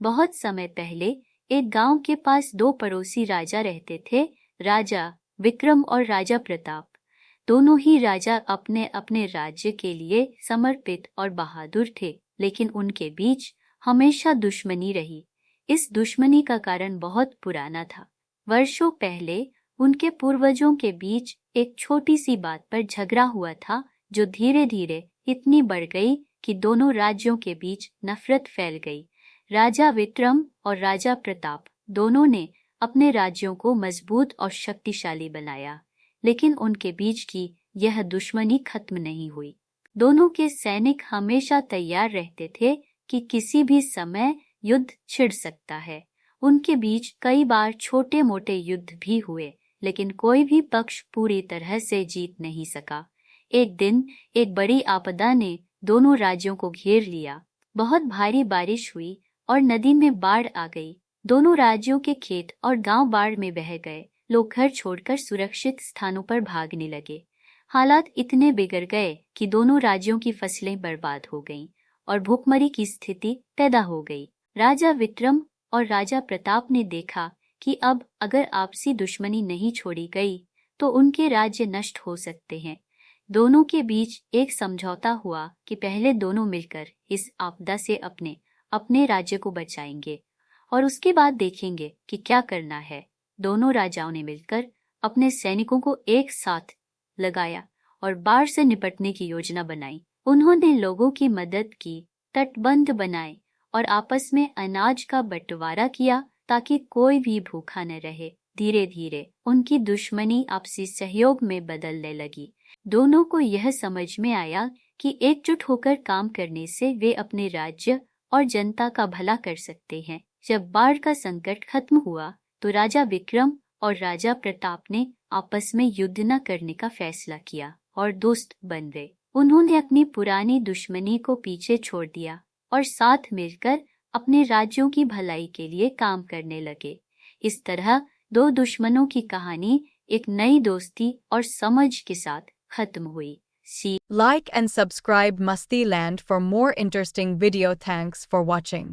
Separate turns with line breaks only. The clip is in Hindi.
बहुत समय पहले एक गांव के पास दो पड़ोसी राजा रहते थे, राजा विक्रम और राजा प्रताप। दोनों ही राजा अपने अपने राज्य के लिए समर्पित और बहादुर थे, लेकिन उनके बीच हमेशा दुश्मनी रही। इस दुश्मनी का कारण बहुत पुराना था। वर्षों पहले उनके पूर्वजों के बीच एक छोटी सी बात पर झगड़ा हुआ था, जो धीरे धीरे इतनी बढ़ गई कि दोनों राज्यों के बीच नफरत फैल गई। राजा विक्रम और राजा प्रताप दोनों ने अपने राज्यों को मजबूत और शक्तिशाली बनाया, लेकिन उनके बीच की यह दुश्मनी खत्म नहीं हुई। दोनों के सैनिक हमेशा तैयार रहते थे कि किसी भी समय युद्ध छिड़ सकता है। उनके बीच कई बार छोटे मोटे युद्ध भी हुए, लेकिन कोई भी पक्ष पूरी तरह से जीत नहीं सका। एक दिन एक बड़ी आपदा ने दोनों राज्यों को घेर लिया। बहुत भारी बारिश हुई और नदी में बाढ़ आ गई। दोनों राज्यों के खेत और गांव बाढ़ में बह गए। लोग घर छोड़कर सुरक्षित स्थानों पर भागने लगे। हालात इतने बिगड़ गए कि दोनों राज्यों की फसलें बर्बाद हो गईं और भूखमरी की स्थिति पैदा हो गई। राजा विक्रम और राजा प्रताप ने देखा कि अब अगर आपसी दुश्मनी नहीं छोड़ी गई तो उनके राज्य नष्ट हो सकते हैं। दोनों के बीच एक समझौता हुआ कि पहले दोनों मिलकर इस आपदा से अपने अपने राज्य को बचाएंगे और उसके बाद देखेंगे कि क्या करना है। दोनों राजाओं ने मिलकर अपने सैनिकों को एक साथ लगाया और बाढ़ से निपटने की योजना बनाई। उन्होंने लोगों की मदद की, तटबंध बनाए और आपस में अनाज का बंटवारा किया ताकि कोई भी भूखा न रहे। धीरे धीरे उनकी दुश्मनी आपसी सहयोग में बदलने लगी। दोनों को यह समझ में आया कि एकजुट होकर काम करने से वे अपने राज्य और जनता का भला कर सकते हैं। जब बाढ़ का संकट खत्म हुआ तो राजा विक्रम और राजा प्रताप ने आपस में युद्ध न करने का फैसला किया और दोस्त बन गए। उन्होंने अपनी पुरानी दुश्मनी को पीछे छोड़ दिया और साथ मिलकर अपने राज्यों की भलाई के लिए काम करने लगे। इस तरह दो दुश्मनों की कहानी एक नई दोस्ती और समझ के साथ खत्म हुई।
Like and subscribe Musti Land for more interesting video. Thanks for watching.